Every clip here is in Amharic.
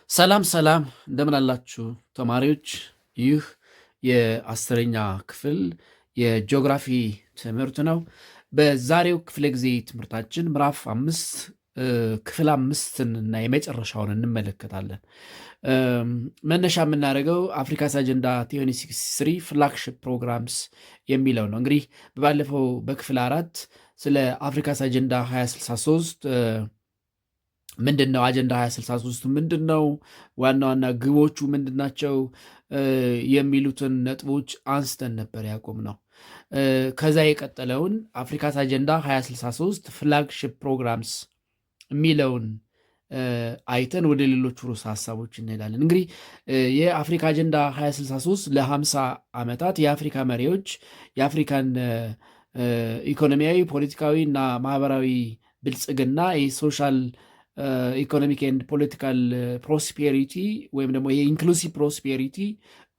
ሰላም ሰላም እንደምን አላችሁ ተማሪዎች? ይህ የአስረኛ ክፍል የጂኦግራፊ ትምህርት ነው። በዛሬው ክፍለ ጊዜ ትምህርታችን ምዕራፍ 5 ክፍል 5ን እና የመጨረሻውን እንመለከታለን። መነሻ የምናደርገው አፍሪካስ አጀንዳ 2063 ፍላግሺፕ ፕሮግራምስ የሚለው ነው። እንግዲህ ባለፈው በክፍል 4 ስለ አፍሪካስ አጀንዳ 2063 ምንድን ነው አጀንዳ 2063 ምንድን ነው፣ ዋና ዋና ግቦቹ ምንድን ናቸው የሚሉትን ነጥቦች አንስተን ነበር ያቆም ነው። ከዛ የቀጠለውን አፍሪካስ አጀንዳ 2063 ፍላግሺፕ ፕሮግራምስ የሚለውን አይተን ወደ ሌሎቹ ርዕሰ ሀሳቦች እንሄዳለን። እንግዲህ የአፍሪካ አጀንዳ 2063 ለ50 ዓመታት የአፍሪካ መሪዎች የአፍሪካን ኢኮኖሚያዊ፣ ፖለቲካዊ እና ማህበራዊ ብልጽግና የሶሻል ኢኮኖሚክ ኤንድ ፖለቲካል ፕሮስፔሪቲ ወይም ደግሞ የኢንክሉሲቭ ፕሮስፔሪቲ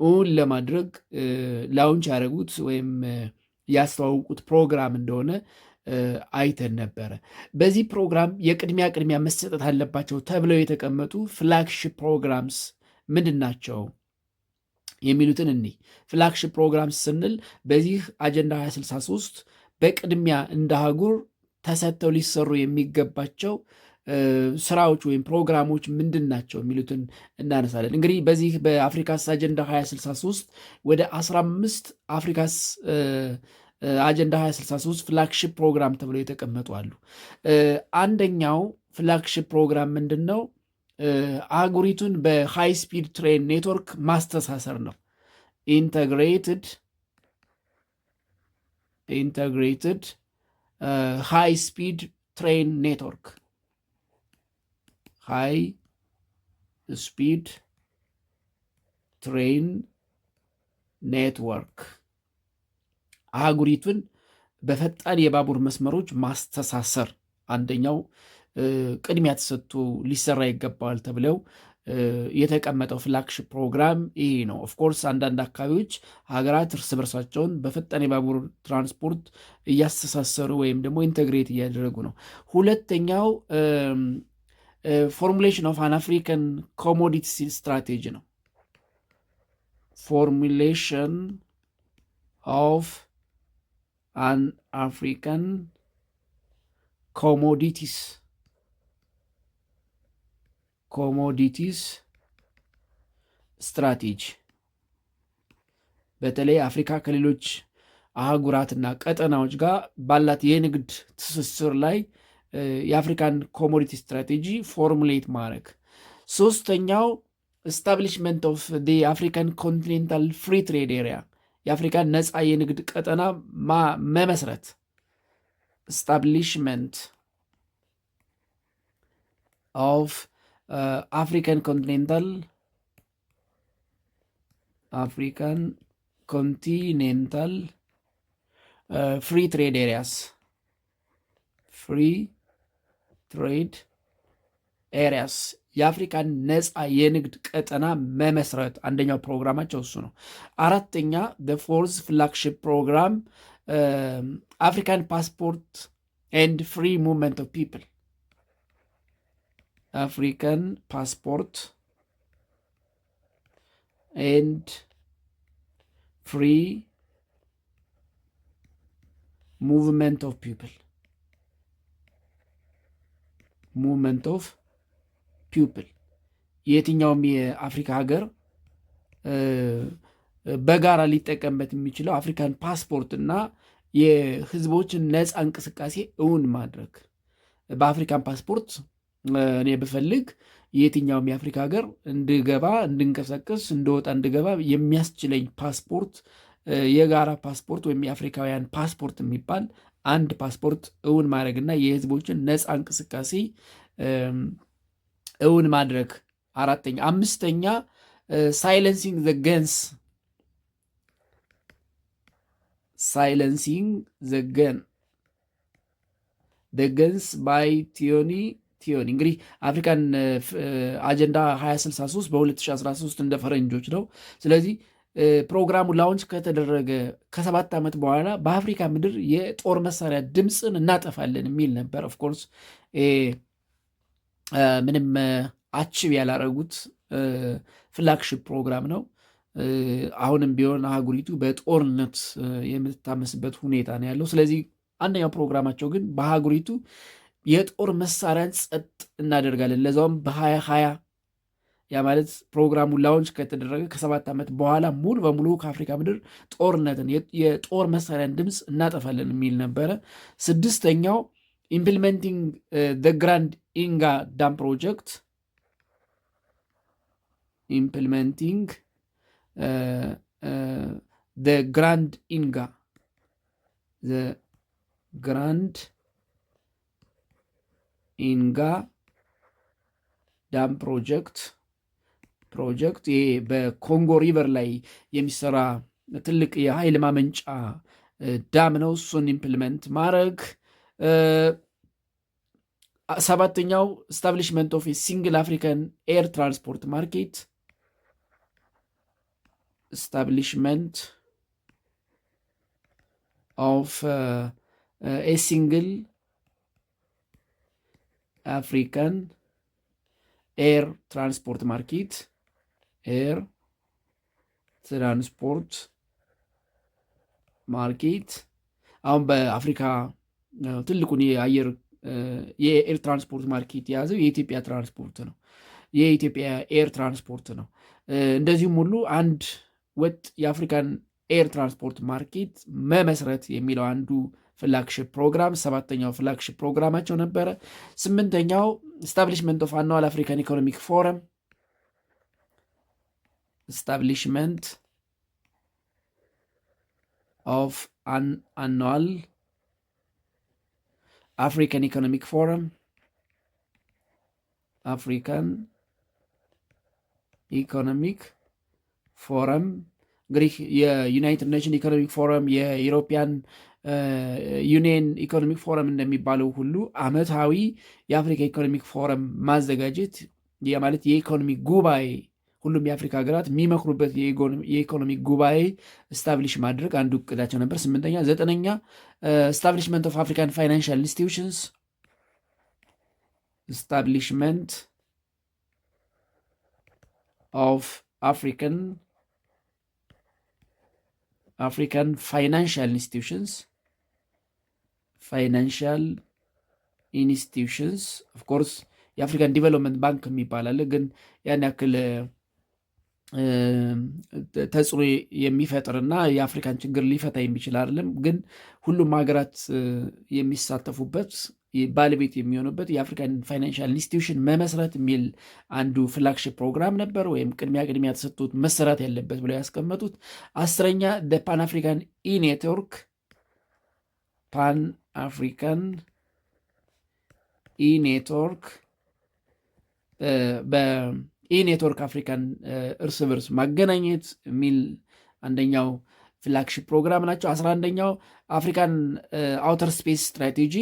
እውን ለማድረግ ላውንች ያደረጉት ወይም ያስተዋውቁት ፕሮግራም እንደሆነ አይተን ነበረ። በዚህ ፕሮግራም ቅድሚያ መሰጠት አለባቸው ተብለው የተቀመጡ ፍላግሺፕ ፕሮግራምስ ምንድን ናቸው የሚሉትን እኒ ፍላግሺፕ ፕሮግራምስ ስንል በዚህ አጀንዳ 2063 በቅድሚያ እንደ አህጉር ተሰጥተው ሊሰሩ የሚገባቸው ስራዎች ወይም ፕሮግራሞች ምንድን ናቸው የሚሉትን እናነሳለን። እንግዲህ በዚህ በአፍሪካስ አጀንዳ 2063 ወደ 15 አፍሪካስ አጀንዳ 2063 ፍላግሺፕ ፕሮግራም ተብለው የተቀመጡ አሉ። አንደኛው ፍላግሺፕ ፕሮግራም ምንድን ነው? አህጉሪቱን በሃይ ስፒድ ትሬን ኔትወርክ ማስተሳሰር ነው። ኢንተግሬትድ ሃይ ስፒድ ትሬን ኔትወርክ ሃይ ስፒድ ትሬን ኔትወርክ አህጉሪቱን በፈጣን የባቡር መስመሮች ማስተሳሰር አንደኛው ቅድሚያ ተሰጥቶ ሊሰራ ይገባዋል ተብለው የተቀመጠው ፍላግሺፕ ፕሮግራም ይሄ ነው። ኦፍኮርስ አንዳንድ አካባቢዎች ሀገራት እርስ በርሳቸውን በፈጣን የባቡር ትራንስፖርት እያስተሳሰሩ ወይም ደግሞ ኢንተግሬት እያደረጉ ነው። ሁለተኛው ፎርሙሌሽን ኦፍ አን አፍሪካን ኮሞዲቲ ስትራቴጂ ነው። ፎርሙሌሽን ኦፍ አን አፍሪካን ኮሞዲቲስ ስትራቴጂ በተለይ አፍሪካ ከሌሎች አህጉራትና ቀጠናዎች ጋር ባላት የንግድ ትስስር ላይ የአፍሪካን ኮሞዲቲ ስትራቴጂ ፎርሙሌት ማድረግ። ሶስተኛው ስታብሊሽመንት ኦፍ አፍሪካን ኮንቲኔንታል ፍሪ ትሬድ ኤሪያ የአፍሪካን ነፃ የንግድ ቀጠና መመስረት። ስታብሊሽመንት ኦፍ አፍሪካን ኮንቲኔንታል ፍሪ ትሬድ ኤሪያስ ፍሪ ትሬድ ኤሪያስ የአፍሪካን ነፃ የንግድ ቀጠና መመስረት አንደኛው ፕሮግራማቸው እሱ ነው። አራተኛ ፎርዝ ፍላግሺፕ ፕሮግራም አፍሪካን ፓስፖርት ኤንድ ፍሪ ሙቭመንት ኦፍ ፒፕል አፍሪካን ፓስፖርት ኤንድ ፍሪ ሙቭመንት ኦፍ ፒፕል ሙቭመንት ኦፍ ፒፕል የትኛውም የአፍሪካ ሀገር በጋራ ሊጠቀምበት የሚችለው አፍሪካን ፓስፖርት እና የህዝቦችን ነፃ እንቅስቃሴ እውን ማድረግ። በአፍሪካን ፓስፖርት እኔ ብፈልግ የትኛውም የአፍሪካ ሀገር እንድገባ፣ እንድንቀሳቀስ፣ እንደወጣ፣ እንድገባ የሚያስችለኝ ፓስፖርት የጋራ ፓስፖርት ወይም የአፍሪካውያን ፓስፖርት የሚባል አንድ ፓስፖርት እውን ማድረግና የህዝቦችን ነፃ እንቅስቃሴ እውን ማድረግ አራተኛ። አምስተኛ ሳይለንሲንግ ዘ ገንስ ባይ ቲዮኒ እንግዲህ አፍሪካን አጀንዳ 2063 በ2013 እንደ ፈረንጆች ነው። ስለዚህ ፕሮግራሙ ላውንች ከተደረገ ከ7 ዓመት በኋላ በአፍሪካ ምድር የጦር መሳሪያ ድምፅን እናጠፋለን የሚል ነበር። ኦፍኮርስ ምንም አችብ ያላረጉት ፍላግሺፕ ፕሮግራም ነው። አሁንም ቢሆን አህጉሪቱ በጦርነት የምትታመስበት ሁኔታ ነው ያለው። ስለዚህ አንደኛው ፕሮግራማቸው ግን በአህጉሪቱ የጦር መሳሪያን ጸጥ እናደርጋለን፣ ለዛውም በ2020 ያ ማለት ፕሮግራሙ ላውንች ከተደረገ ከ7 ዓመት በኋላ ሙሉ በሙሉ ከአፍሪካ ምድር ጦርነትን የጦር መሳሪያን ድምፅ እናጠፋለን የሚል ነበረ። ስድስተኛው ኢምፕሊሜንቲንግ ዘ ግራንድ ኢንጋ ዳም ፕሮጀክት ኢምፕሊሜንቲንግ ዘ ግራንድ ኢንጋ ዘ ግራንድ ኢንጋ ዳም ፕሮጀክት ይሄ በኮንጎ ሪቨር ላይ የሚሰራ ትልቅ የኃይል ማመንጫ ዳም ነው። እሱን ኢምፕሊመንት ማድረግ። ሰባተኛው ስታብሊሽመንት ኦፍ ሲንግል አፍሪካን ኤር ትራንስፖርት ማርኬት ስታብሊሽመንት ኦፍ ኤ ሲንግል አፍሪካን ኤር ትራንስፖርት ማርኬት ኤር ትራንስፖርት ማርኬት አሁን በአፍሪካ ትልቁን የኤር ትራንስፖርት ማርኬት የያዘው የኢትዮጵያ ትራንስፖርት ነው። የኢትዮጵያ ኤር ትራንስፖርት ነው። እንደዚሁም ሁሉ አንድ ወጥ የአፍሪካን ኤር ትራንስፖርት ማርኬት መመስረት የሚለው አንዱ ፍላግሺፕ ፕሮግራም 7ኛው ፍላግሺፕ ፕሮግራማቸው ነበረ። 8ኛው ስታብሊሽመንት ኦፍ አኑዋል አፍሪካን ኢኮኖሚክ ፎረም ስታብሊሽመንት ኦፍ አኑዋል አፍሪካን ኢኮኖሚክ ፎረም አፍሪካን ኢኮኖሚክ ፎረም እንግዲህ የዩናይትድ ኔሽን ኢኮኖሚክ ፎረም የኢሮፒያን ዩኒየን ኢኮኖሚክ ፎረም እንደሚባለው ሁሉ ዓመታዊ የአፍሪካ ኢኮኖሚክ ፎረም ማዘጋጀት ማለት የኢኮኖሚ ጉባኤ ሁሉም የአፍሪካ ሀገራት የሚመክሩበት የኢኮኖሚ ጉባኤ ስታብሊሽ ማድረግ አንዱ እቅዳቸው ነበር። 8ኛ 9ኛ ስታብሊሽመንት ኦፍ አፍሪካን ፋይናንሻል ኢንስቲትዩሽንስ ስታብሊሽመንት ኦፍ አፍሪካን ፋይናንሻል ኢንስቲትዩሽንስ ኦፍኮርስ የአፍሪካን ዲቨሎፕመንት ባንክ የሚባል አለ፣ ግን ያን ያክል ተጽዕኖ የሚፈጥርና የአፍሪካን ችግር ሊፈታ የሚችል አይደለም። ግን ሁሉም ሀገራት የሚሳተፉበት ባለቤት የሚሆኑበት የአፍሪካን ፋይናንሻል ኢንስቲትዩሽን መመስረት የሚል አንዱ ፍላግሺፕ ፕሮግራም ነበር፣ ወይም ቅድሚያ ተሰጥቶት መሰራት ያለበት ብለው ያስቀመጡት። 10ኛ ፓን አፍሪካን ኢኔትወርክ ፓን አፍሪካን ኢኔትወርክ በኢኔትወርክ አፍሪካን እርስ በርስ ማገናኘት የሚል አንደኛው ፍላግሺፕ ፕሮግራም ናቸው። 11ኛው አፍሪካን አውተር ስፔስ ስትራቴጂ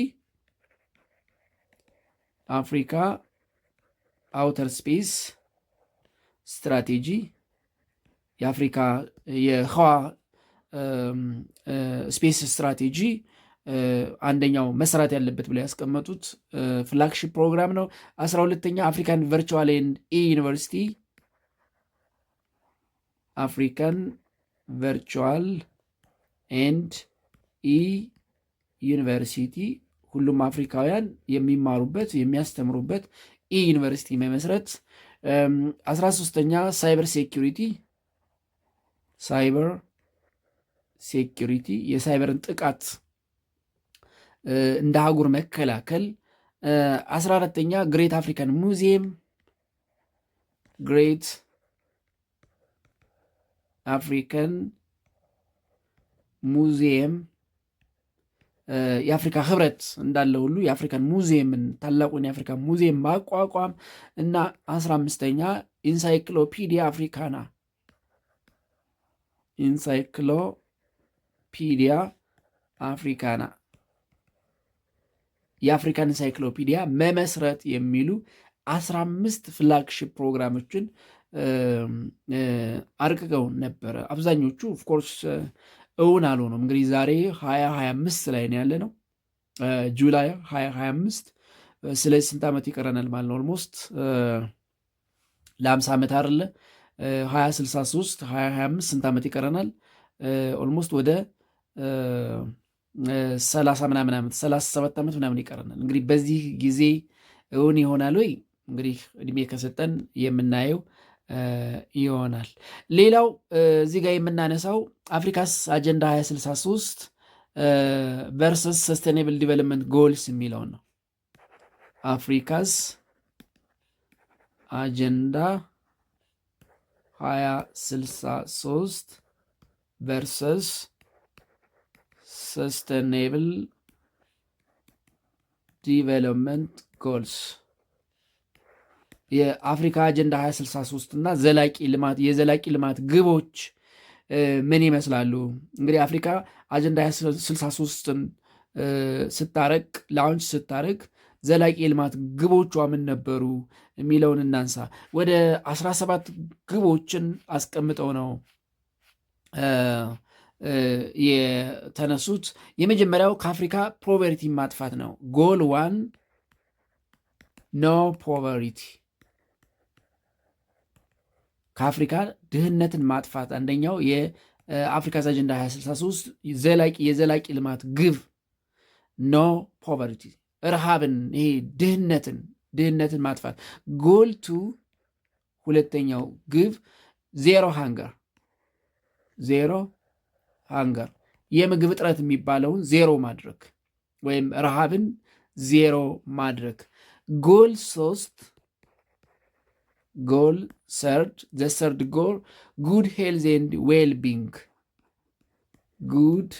አፍሪካ አውተር ስፔስ ስትራቴጂ የአፍሪካ የህዋ ስፔስ ስትራቴጂ አንደኛው መሰራት ያለበት ብለው ያስቀመጡት ፍላግሺፕ ፕሮግራም ነው። 12ኛ አፍሪካን ቨርቹዋል ኤንድ ኢ ዩኒቨርሲቲ አፍሪካን ቨርቹዋል ኤንድ ኢ ዩኒቨርሲቲ ሁሉም አፍሪካውያን የሚማሩበት የሚያስተምሩበት ኢ ዩኒቨርሲቲ መመስረት። 13ኛ ሳይበር ሴኪሪቲ የሳይበርን ጥቃት እንደ አህጉር መከላከል። 14ኛ ግሬት አፍሪካን ሙዚየም ግሬት አፍሪካን ሙዚየም የአፍሪካ ህብረት እንዳለ ሁሉ የአፍሪካን ሙዚየምን ታላቁን የአፍሪካ ሙዚየም ማቋቋም እና 15ኛ ኢንሳይክሎፒዲያ አፍሪካና የአፍሪካን ኢንሳይክሎፒዲያ መመስረት የሚሉ 15 ፍላግሺፕ ፕሮግራሞችን አርቅቀው ነበረ። አብዛኞቹ ኦፍኮርስ እውን አልሆነም። እንግዲህ ዛሬ 2025 ላይ ነው ያለ ነው፣ ጁላይ 2025። ስለዚህ ስንት ዓመት ይቀረናል ማለት ነው? ኦልሞስት ለ50 ዓመት አይደለ 2063 2025 ስንት ዓመት ይቀረናል? ኦልሞስት ወደ 30 ምናምን ዓመት 37 ዓመት ምናምን ይቀረናል። እንግዲህ በዚህ ጊዜ እውን ይሆናል ወይ? እንግዲህ እድሜ ከሰጠን የምናየው ይሆናል። ሌላው እዚህ ጋር የምናነሳው አፍሪካስ አጀንዳ 2063 ቨርሰስ ሰስቴኔብል ዲቨሎፕመንት ጎልስ የሚለውን ነው። አፍሪካስ አጀንዳ 2063 ቨርሰስ ሰስቴኔብል ዲቨሎፕመንት ጎልስ የአፍሪካ አጀንዳ 2063 እና የዘላቂ ልማት ግቦች ምን ይመስላሉ? እንግዲህ አፍሪካ አጀንዳ 2063ን ስታረቅ ላውንች ስታረቅ ዘላቂ የልማት ግቦቿ ምን ነበሩ የሚለውን እናንሳ። ወደ 17 ግቦችን አስቀምጠው ነው የተነሱት። የመጀመሪያው ከአፍሪካ ፖቨርቲ ማጥፋት ነው። ጎል 1 ኖ ፖቨርቲ፣ ከአፍሪካ ድህነትን ማጥፋት አንደኛው የአፍሪካ አጀንዳ 2063 የዘላቂ ልማት ግብ ኖ ፖቨርቲ፣ ረሃብን ይሄ ድህነትን ማጥፋት። ጎል 2 ሁለተኛው ግብ ዜሮ ሃንገር የምግብ እጥረት የሚባለውን ዜሮ ማድረግ ወይም ረሃብን ዜሮ ማድረግ። ጎል 3 ጎል ሰርድ ጎል ጉድ ሄልዝ ኤንድ ዌልቢንግ፣ ጉድ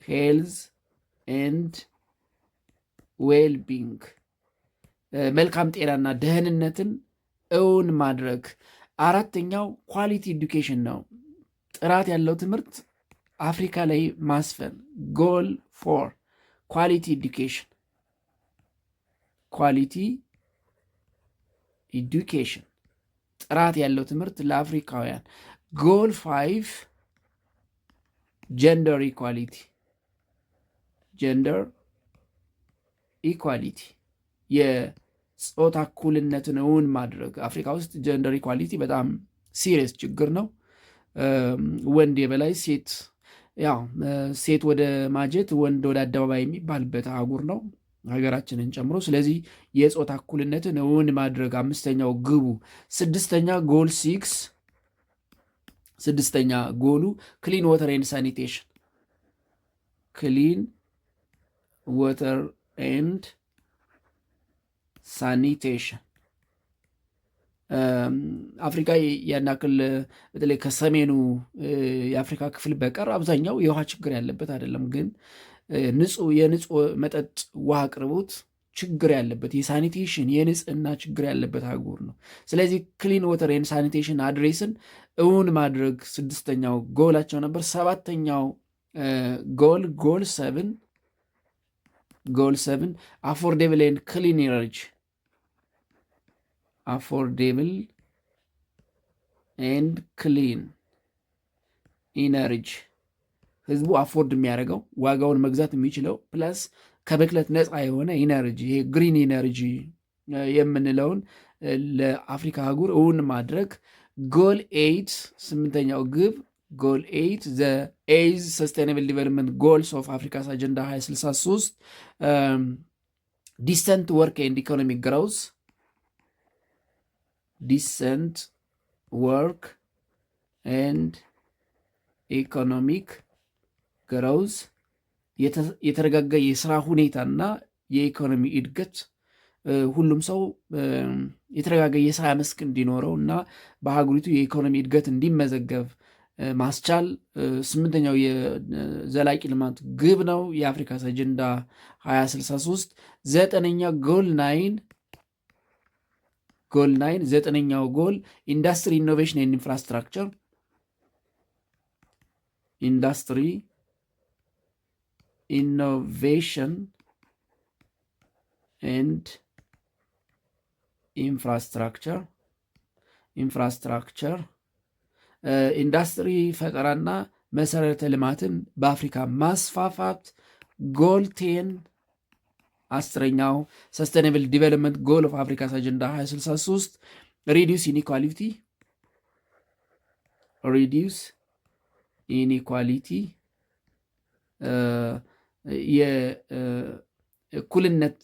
ሄልዝ ኤንድ ዌልቢንግ መልካም ጤናና ደህንነትን እውን ማድረግ። አራተኛው ኳሊቲ ኤዱኬሽን ነው። ጥራት ያለው ትምህርት አፍሪካ ላይ ማስፈን። ጎል 4 ኳሊቲ ኤዱኬሽን፣ ኳሊቲ ኤዱኬሽን ጥራት ያለው ትምህርት ለአፍሪካውያን። ጎል 5 ጀንደር ኢኳሊቲ፣ ጀንደር ኢኳሊቲ የጾታ እኩልነትን እውን ማድረግ። አፍሪካ ውስጥ ጀንደር ኢኳሊቲ በጣም ሲሪየስ ችግር ነው። ወንድ የበላይ ሴት ወደ ማጀት ወንድ ወደ አደባባይ የሚባልበት አህጉር ነው ሀገራችንን ጨምሮ። ስለዚህ የጾታ እኩልነትን እውን ማድረግ አምስተኛው ግቡ። ስድስተኛ ጎል 6 ስድስተኛ ጎሉ ክሊን ወተር ኤንድ ሳኒቴሽን፣ ክሊን ወተር ኤንድ ሳኒቴሽን። አፍሪካ ያናክል በተለይ ከሰሜኑ የአፍሪካ ክፍል በቀር አብዛኛው የውሃ ችግር ያለበት አይደለም፣ ግን የንጹህ መጠጥ ውሃ አቅርቦት ችግር ያለበት የሳኒቴሽን የንጽህና ችግር ያለበት አህጉር ነው። ስለዚህ ክሊን ወተር ኤንድ ሳኒቴሽን አድሬስን እውን ማድረግ ስድስተኛው ጎላቸው ነበር። ሰባተኛው ጎል 7 አፎርዴብል ኤንድ ክሊን ኢነርጂ፣ አፎርዴብል ኤንድ ክሊን ኢነርጂ ህዝቡ አፎርድ የሚያደርገው ዋጋውን መግዛት የሚችለው ፕላስ ከብክለት ነፃ የሆነ ኢነርጂ ይሄ ግሪን ኢነርጂ የምንለውን ለአፍሪካ አህጉር እውን ማድረግ። ጎል 8 ስምንተኛው ግብ ጎል 8 ዘ ኤይዝ ሰስቴናብል ዲቨሎፕመንት ጎልስ ኦፍ አፍሪካስ አጀንዳ 2063 ዲሰንት ወርክ ኤንድ ኢኮኖሚክ ግሮውዝ፣ ዲሰንት ወርክ ኤንድ ኢኮኖሚክ ግሮውዝ የተረጋጋ የስራ ሁኔታና የኢኮኖሚ እድገት፣ ሁሉም ሰው የተረጋጋ የስራ መስክ እንዲኖረው እና በሀገሪቱ የኢኮኖሚ እድገት እንዲመዘገብ ማስቻል ስምንተኛው የዘላቂ ልማት ግብ ነው የአፍሪካ አጀንዳ 2063። ዘጠነኛ ጎል 9 ዘጠነኛው ጎል ኢንዱስትሪ ኢኖቬሽን ኤንድ ኢንፍራስትራክቸር፣ ኢንዱስትሪ ኢኖቬሽን ኤንድ ኢንፍራስትራክቸር ኢንዱስትሪ ፈጠራና መሰረተ ልማትን በአፍሪካ ማስፋፋት። ጎል 10 10ኛው ሰስቴናብል ዲቨሎፕመንት ጎል ኦፍ አፍሪካስ አጀንዳ 2063 ሪዲዩስ ኢኒኳሊቲ የእኩልነት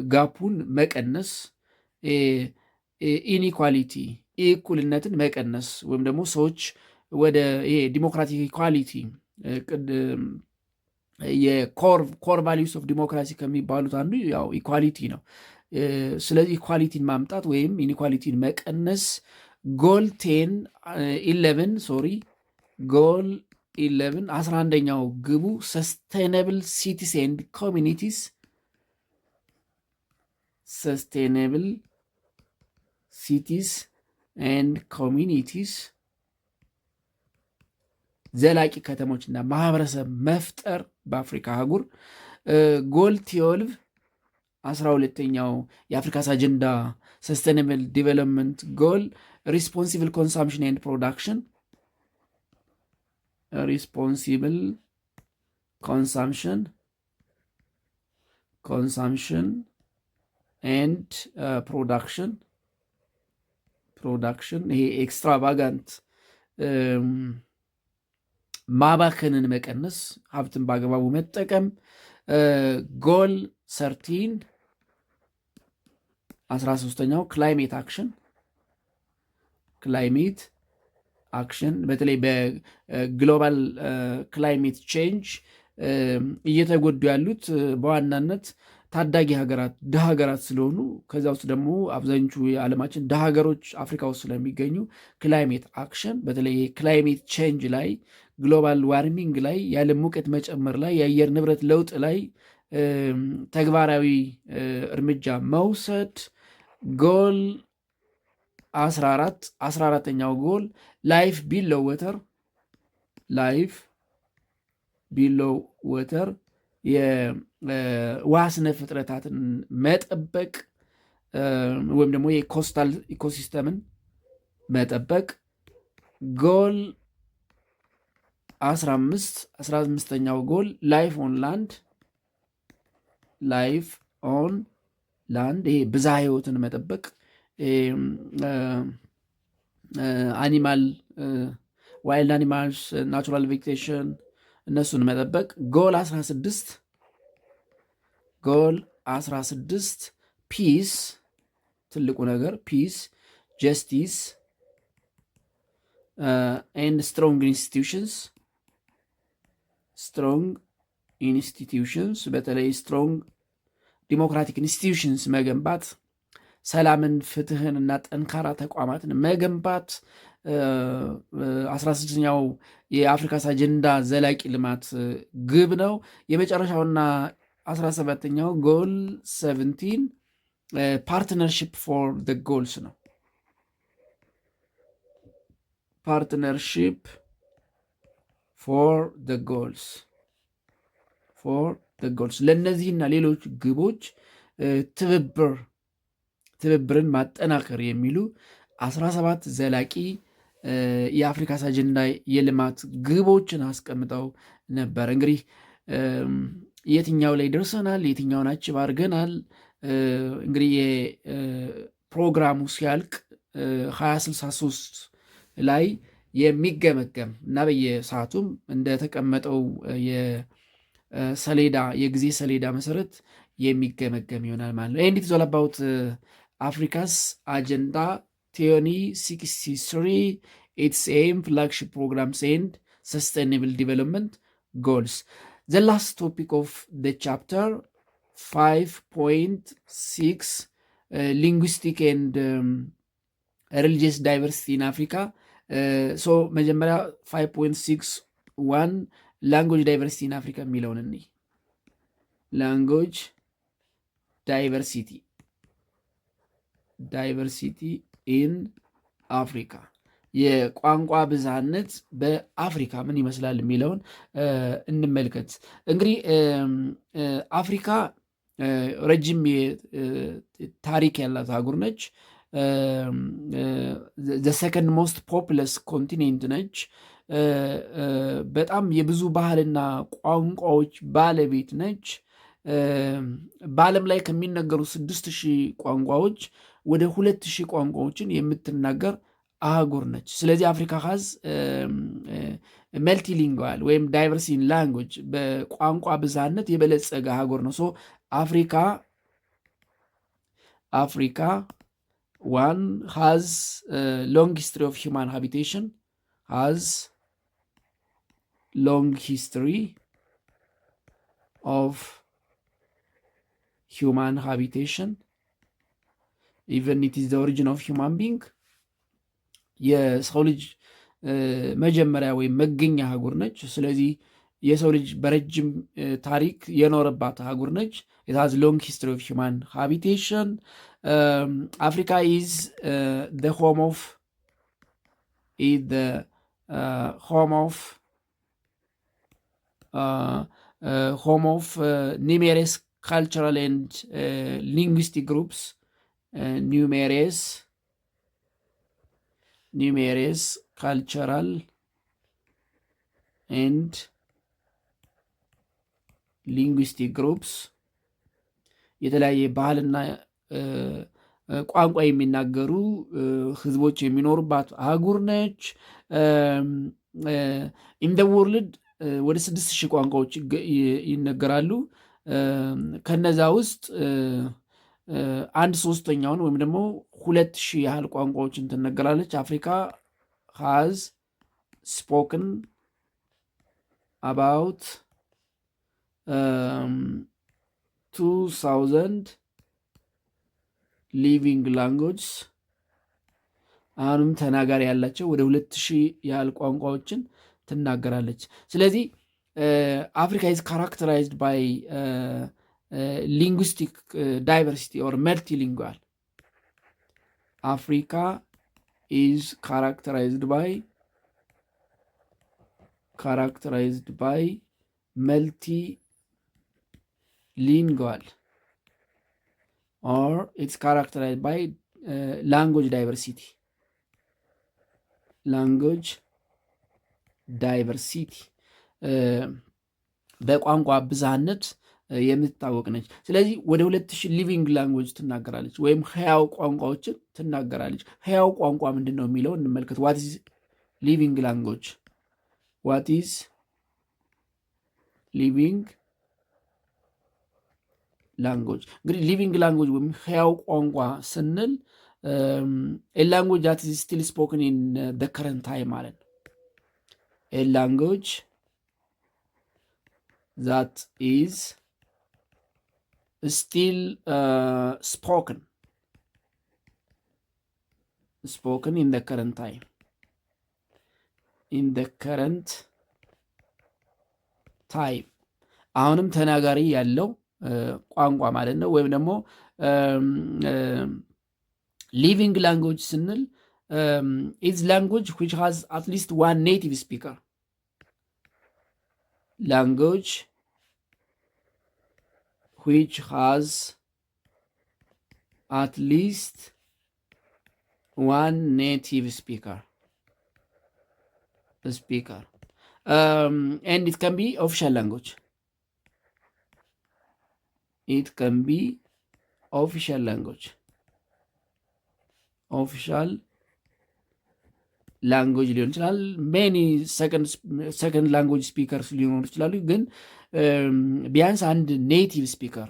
ጋፑን መቀነስ፣ ኢኒኳሊቲ እኩልነትን መቀነስ ወይም ደግሞ ሰዎች ወደ ይሄ ዲሞክራቲክ ኢኳሊቲ የኮር ቫሊዩስ ኦፍ ዲሞክራሲ ከሚባሉት አንዱ ያው ኢኳሊቲ ነው። ስለዚህ ኢኳሊቲን ማምጣት ወይም ኢኒኳሊቲን መቀነስ ጎል 11ኛው ግቡ ሰስቴናብል ሲቲስ ኤንድ ኮሚኒቲስ ዘላቂ ከተሞችና ማህበረሰብ መፍጠር በአፍሪካ አህጉር። ጎል 12ኛው የአፍሪካስ አጀንዳ ሰስቴናብል ዲቨሎፕመንት ጎል ሪስፖንሲብል ኮንሳምፕሽን ኤንድ ፕሮዳክሽን ኤንድ ፕሮዳክሽን ይሄ ኤክስትራቫጋንት ማባከንን መቀነስ፣ ሀብትን በአግባቡ መጠቀም። ጎል 13ኛው ክላይሜት አክሽን በተለይ በግሎባል ክላይሜት ቼንጅ እየተጎዱ ያሉት በዋናነት ታዳጊ ሀገራት ድሃ ሀገራት ስለሆኑ ከዛ ውስጥ ደግሞ አብዛኞቹ የዓለማችን ድሃ ሀገሮች አፍሪካ ውስጥ ስለሚገኙ ክላይሜት አክሽን በተለይ ክላይሜት ቼንጅ ላይ ግሎባል ዋርሚንግ ላይ የዓለም ሙቀት መጨመር ላይ የአየር ንብረት ለውጥ ላይ ተግባራዊ እርምጃ መውሰድ። ጎል 14ኛው ጎል ላይፍ ቢሎው ወተር የውሃ ስነ ፍጥረታትን መጠበቅ ወይም ደግሞ የኮስታል ኢኮሲስተምን መጠበቅ። ጎል 15ኛው ጎል ላይፍ ኦን ላንድ ይሄ ብዝሃ ህይወትን መጠበቅ ዋይልድ አኒማልስ ናቹራል ቬጌቴሽን እነሱን መጠበቅ። ጎል 16 ፒስ ትልቁ ነገር ፒስ ጀስቲስ ኤንድ ስትሮንግ ኢንስቲትዩሽንስ በተለይ ስትሮንግ ዲሞክራቲክ ኢንስቲትዩሽንስ መገንባት፣ ሰላምን፣ ፍትህን እና ጠንካራ ተቋማትን መገንባት 16ኛው የአፍሪካስ አጀንዳ ዘላቂ ልማት ግብ ነው። የመጨረሻውና 17ኛው ጎል 17 ፓርትነርሺፕ ፎር ደ ጎልስ ነው። ፓርትነርሺፕ ፎር ደ ጎልስ ለእነዚህና ሌሎች ግቦች ትብብርን ማጠናከር የሚሉ 17 ዘላቂ የአፍሪካስ አጀንዳ የልማት ግቦችን አስቀምጠው ነበር። እንግዲህ የትኛው ላይ ደርሰናል? የትኛውን አችብ አድርገናል? እንግዲህ የፕሮግራሙ ሲያልቅ 2063 ላይ የሚገመገም እና በየሰዓቱም እንደተቀመጠው የጊዜ ሰሌዳ መሰረት የሚገመገም ይሆናል ማለት ነው። ኤንድ ኢት ኢዝ ኦል አባውት አፍሪካስ አጀንዳ 2063 its aim, flagship programs and sustainable development goals. The last topic of the chapter 5.6 linguistic and religious diversity in Africa. So መጀመሪያ 5.61 language diversity in Africa የሚለውን እንይ። language diversity in አፍሪካ የቋንቋ ብዝሃነት በአፍሪካ ምን ይመስላል የሚለውን እንመልከት። እንግዲህ አፍሪካ ረጅም ታሪክ ያላት አህጉር ነች። ዘ ሰከንድ ሞስት ፖፕለስ ኮንቲኔንት ነች። በጣም የብዙ ባህልና ቋንቋዎች ባለቤት ነች። በዓለም ላይ ከሚነገሩ 6000 ቋንቋዎች ወደ 2000 ቋንቋዎችን የምትናገር አህጉር ነች። ስለዚህ አፍሪካ ሀዝ መልቲሊንጓል ወይም ዳይቨርሲቲ ላንጉጅ በቋንቋ ብዝሃነት የበለጸገ አህጉር ነው። ሶ አፍሪካ ዋን ሃዝ ሎንግ ሂስትሪ ኦፍ ሂውማን ሃቢቴሽን ሃዝ ሎንግ ሂስትሪ ኦፍ ሂውማን ሃቢቴሽን ኢቨን ኢት ኢዝ ዘ ኦሪጂን ኦፍ ሂውማን ቢንግ የሰው ልጅ መጀመሪያ ወይም መገኛ አህጉር ነች። ስለዚህ የሰው ልጅ በረጅም ታሪክ የኖረባት አህጉር ነች። ኢት ሃዝ ሎንግ ሂስትሪ ኦፍ ሂውማን ሃቢቴሽን አፍሪካ ኢዝ ዘ ሆም ኦፍ ኒሜሬስ cultural and linguistic groups, numerous cultural and linguistic groups የተለያየ ባህልና ቋንቋ የሚናገሩ ህዝቦች የሚኖሩባት አህጉር ነች። ኢን ዘ ወርልድ ወደ 6000 ቋንቋዎች ይነገራሉ። ከነዛ ውስጥ 1/3 ወይም ደግሞ 2000 ያህል ቋንቋዎችን ትነገራለች። አፍሪካ ሃዝ ስፖክን አባውት 2000 ሊቪንግ ላንጉጅስ አሁንም ተናጋሪ ያላቸው ወደ 2000 ያህል ቋንቋዎችን ትናገራለች። ስለዚህ Africa is characterized by linguistic diversity or multilingual. Africa is characterized by multilingual, or it's characterized by language diversity. በቋንቋ ብዝሃነት የምትታወቅ ነች። ስለዚህ ወደ 2000 ሊቪንግ ላንጉጅ ትናገራለች ወይም ህያው ቋንቋዎችን ትናገራለች። ህያው ቋንቋ ምንድን ነው የሚለው እንመልከት። ዋት ኢዝ ሊቪንግ ላንጉጅ? ዋት ኢዝ ሊቪንግ ላንጉጅ? እንግዲህ ሊቪንግ ላንጉጅ ወይም ህያው ቋንቋ ስንል ላንጉጅ ዛት ኢዝ ስቲል ስፖክን ኢን ዘ ከረንት ታይም ማለት ነው። ላንጉጅ that is still spoken in the current time, አሁንም ተናጋሪ ያለው ቋንቋ ማለት ነው። ወይም ደግሞ ሊቪንግ ላንጉጅ ስንል ኢዝ ላንጉጅ which has at least one native speaker. Language which has at least one native speaker. And it can be official language. Official ላንጉጅ ሊሆን ይችላል። ሜኒ ሰከንድ ላንጉጅ ስፒከርስ ሊኖሩ ይችላሉ። ግን ቢያንስ አንድ ኔቲቭ ስፒከር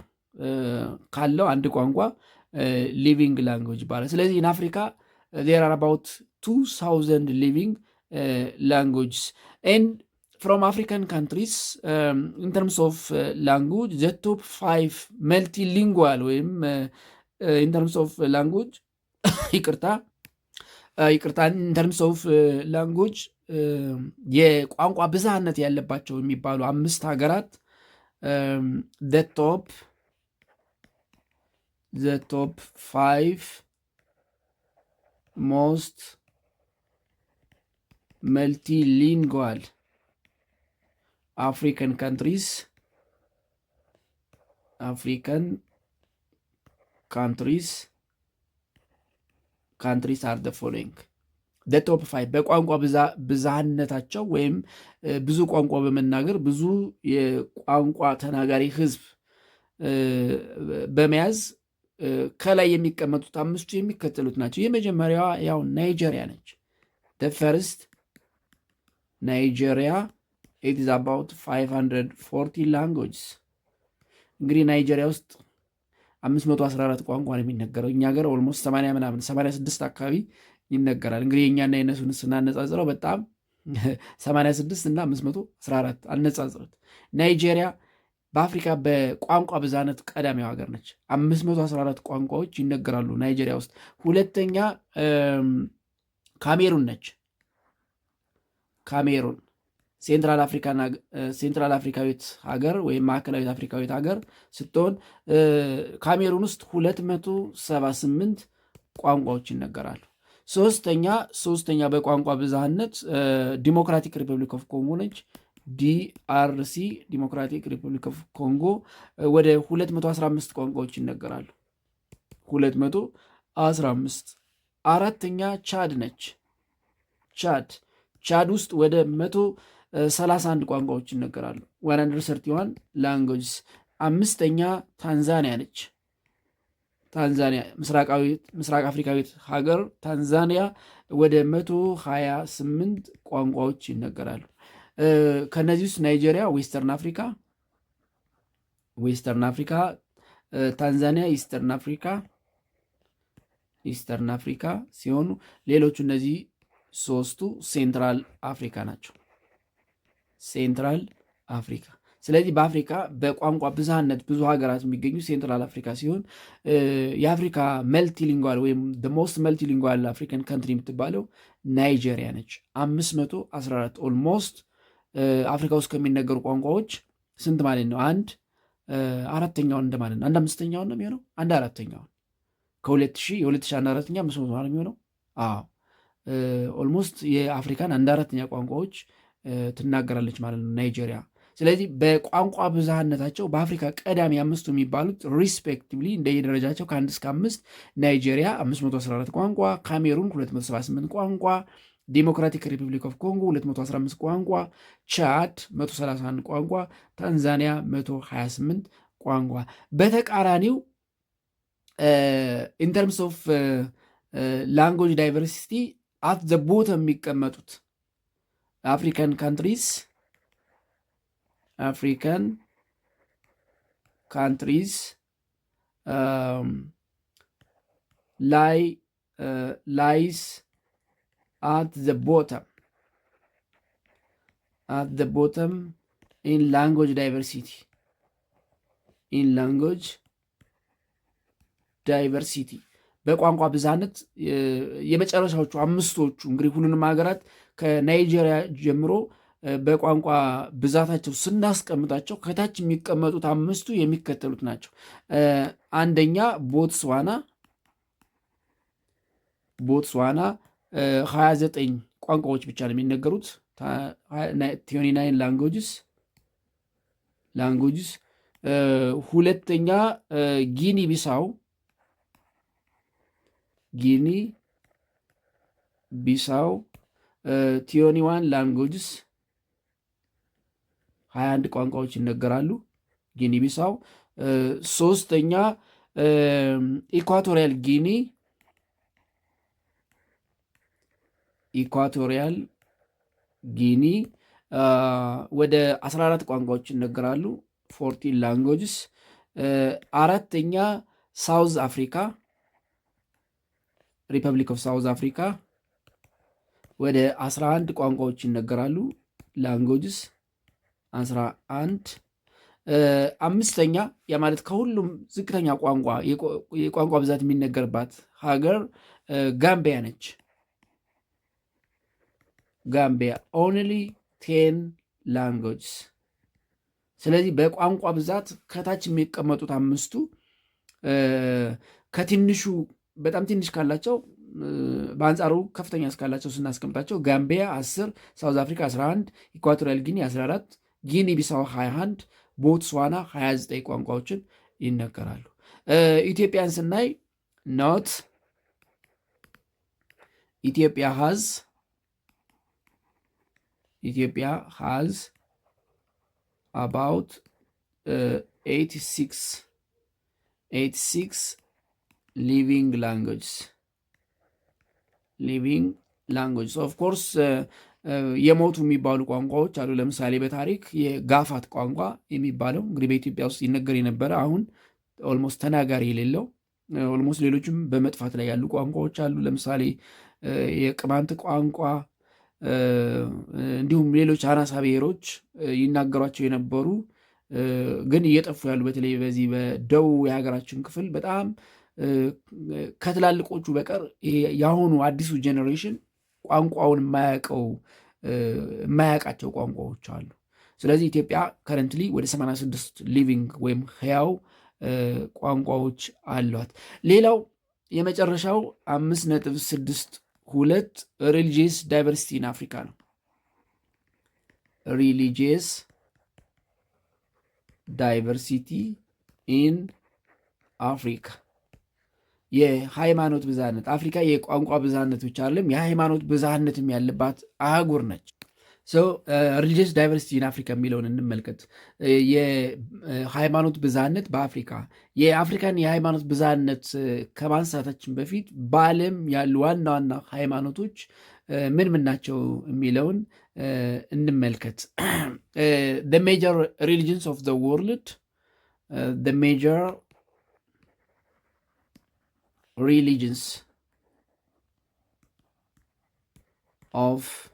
ካለው አንድ ቋንቋ ሊቪንግ ላንጉጅ ይባላል። ስለዚህ ኢን አፍሪካ ዜር አር አባውት 2000 ሊቪንግ ላንጉጅስ ኤንድ ፍሮም አፍሪካን ካንትሪስ ኢን ተርምስ ኦፍ ላንጉጅ ዘ ቶፕ 5 መልቲሊንጓል ወይም ኢን ተርምስ ኦፍ ላንጉጅ ይቅርታ ኢን ተርምስ ኦፍ ላንጉጅ የቋንቋ ብዝሃነት ያለባቸው የሚባሉ 5 ሀገራት the top 5 most multilingual African countries are the following. the top 5 በቋንቋ ብዝሃነታቸው ወይም ብዙ ቋንቋ በመናገር ብዙ የቋንቋ ተናጋሪ ህዝብ በመያዝ ከላይ የሚቀመጡት አምስቱ የሚከተሉት ናቸው። የመጀመሪያዋ ያው ናይጄሪያ ነች። ፈርስት ናይጄሪያ ኢት ኢዝ አባውት 540 ላንጉጅስ። እንግዲህ ናይጄሪያ ውስጥ 514 ቋንቋ ነው የሚነገረው። እኛ ሀገር ኦልሞስት 80 ምናምን 86 አካባቢ ይነገራል። እንግዲህ የእኛና የነሱን ስናነጻጽረው በጣም 86 እና 514 አነጻጽረት። ናይጄሪያ በአፍሪካ በቋንቋ ብዛነት ቀዳሚው ሀገር ነች። 514 ቋንቋዎች ይነገራሉ ናይጄሪያ ውስጥ። ሁለተኛ ካሜሩን ነች። ካሜሩን ሴንትራል አፍሪካዊት ሀገር ወይም ማዕከላዊት አፍሪካዊት ሀገር ስትሆን ካሜሩን ውስጥ 278 ቋንቋዎች ይነገራሉ። ሶስተኛ በቋንቋ ብዝሃነት ዲሞክራቲክ ሪፐብሊክ ኦፍ ኮንጎ ነች። ዲአርሲ ዲሞክራቲክ ሪፐብሊክ ኦፍ ኮንጎ ወደ 215 ቋንቋዎች ይነገራሉ። 215። አራተኛ ቻድ ነች። ቻድ ውስጥ ወደ 131 ቋንቋዎች ይነገራሉ። 131 ላንጉጅስ። አምስተኛ ታንዛኒያ ነች። ታንዛኒያ ምስራቅ አፍሪካዊት ሀገር ታንዛኒያ ወደ 128 ቋንቋዎች ይነገራሉ። ከነዚህ ውስጥ ናይጄሪያ ዌስተርን አፍሪካ፣ ታንዛኒያ ኢስተርን አፍሪካ ሲሆኑ ሌሎቹ እነዚህ ሶስቱ ሴንትራል አፍሪካ ናቸው። ሴንትራል አፍሪካ። ስለዚህ በአፍሪካ በቋንቋ ብዝሃነት ብዙ ሀገራት የሚገኙ ሴንትራል አፍሪካ ሲሆን የአፍሪካ መልቲሊንጓል ወይም ሞስት መልቲሊንጓል አፍሪካን ካንትሪ የምትባለው ናይጄሪያ ነች። 514 ኦልሞስት አፍሪካ ውስጥ ከሚነገሩ ቋንቋዎች ስንት ማለት ነው? አንድ አራተኛውን እንደማለት ነው። አንድ አምስተኛውን ነው የሚሆነው። አንድ አራተኛውን የ2000 አንድ አራተኛ 500 ማለት የሚሆነው። ኦልሞስት የአፍሪካን አንድ አራተኛ ቋንቋዎች ትናገራለች ማለት ነው ናይጄሪያ። ስለዚህ በቋንቋ ብዝሃነታቸው በአፍሪካ ቀዳሚ አምስቱ የሚባሉት ሪስፔክቲቭሊ እንደየደረጃቸው ከ1 እስከ 5 ናይጄሪያ 514 ቋንቋ፣ ካሜሩን 278 ቋንቋ፣ ዲሞክራቲክ ሪፐብሊክ ኦፍ ኮንጎ 215 ቋንቋ፣ ቻድ 131 ቋንቋ፣ ታንዛኒያ 128 ቋንቋ። በተቃራኒው ኢንተርምስ ኦፍ ላንጉጅ ዳይቨርሲቲ አት ዘ ቦተም የሚቀመጡት አፍሪካን ካንትሪስ ላይስ at the bottom in language diversity በቋንቋ ብዝሃነት የመጨረሻዎቹ አምስቶቹ እንግዲህ ሁሉንም ሀገራት ከናይጄሪያ ጀምሮ በቋንቋ ብዛታቸው ስናስቀምጣቸው ከታች የሚቀመጡት አምስቱ የሚከተሉት ናቸው። አንደኛ ቦትስዋና 29 ቋንቋዎች ብቻ ነው የሚነገሩት። 29 ላንጉጅስ። ሁለተኛ ጊኒ ቢሳው 21 ላንጉጅስ 21 ቋንቋዎች ይነገራሉ ጊኒ ቢሳው። ሶስተኛ ኢኳቶሪያል ጊኒ ወደ 14 ቋንቋዎች ይነገራሉ 14 ላንጉጅስ። አራተኛ ሳውዝ አፍሪካ ሪፐብሊክ ኦፍ ሳውዝ አፍሪካ ወደ 11 ቋንቋዎች ይነገራሉ ላንጉጅስ 11። አምስተኛ ያ ማለት ከሁሉም ዝቅተኛ የቋንቋ ብዛት የሚነገርባት ሀገር ጋምቢያ ነች። ጋምቢያ ኦንሊ 10 ላንጉጅስ። ስለዚህ በቋንቋ ብዛት ከታች የሚቀመጡት አምስቱ ከትንሹ በጣም ትንሽ ካላቸው በአንጻሩ ከፍተኛ እስካላቸው ስናስቀምጣቸው ጋምቢያ 10፣ ሳውዝ አፍሪካ 11፣ ኢኳቶሪያል ጊኒ 14፣ ጊኒ ቢሳው 21፣ ቦትስዋና 29 ቋንቋዎችን ይነገራሉ። ኢትዮጵያን ስናይ ኖት ኢትዮጵያ ሃዝ about 86 ሊቪንግ ላንጉጅስ ኦፍ ኮርስ የሞቱ የሚባሉ ቋንቋዎች አሉ። ለምሳሌ በታሪክ የጋፋት ቋንቋ የሚባለው እንግዲህ በኢትዮጵያ ውስጥ ይነገር የነበረ አሁን ኦልሞስት ተናጋሪ የሌለው ኦልሞስት ሌሎችም በመጥፋት ላይ ያሉ ቋንቋዎች አሉ። ለምሳሌ የቅማንት ቋንቋ እንዲሁም ሌሎች አናሳ ብሔሮች ይናገሯቸው የነበሩ ግን እየጠፉ ያሉ በተለይ በዚህ በደቡብ የሀገራችን ክፍል በጣም ከትላልቆቹ በቀር የአሁኑ አዲሱ ጄኔሬሽን ቋንቋውን የማያውቃቸው ቋንቋዎች አሉ። ስለዚህ ኢትዮጵያ ከረንትሊ ወደ 86 ሊቪንግ ወይም ህያው ቋንቋዎች አሏት። ሌላው የመጨረሻው 5.62 ሪሊጂየስ ዳይቨርሲቲ ኢን አፍሪካ ነው። ሪሊጂየስ ዳይቨርሲቲ ኢን አፍሪካ የሃይማኖት ብዝሃነት አፍሪካ የቋንቋ ብዝሃነት ብቻ አይደለም የሃይማኖት ብዝሃነትም ያለባት አህጉር ነች። ሪሊጂየስ ዳይቨርሲቲ ኢን አፍሪካ የሚለውን እንመልከት። የሃይማኖት ብዝሃነት በአፍሪካ የአፍሪካን የሃይማኖት ብዝሃነት ከማንሳታችን በፊት በዓለም ያሉ ዋና ዋና ሃይማኖቶች ምን ምን ናቸው የሚለውን እንመልከት። the major religions of the world the major religions of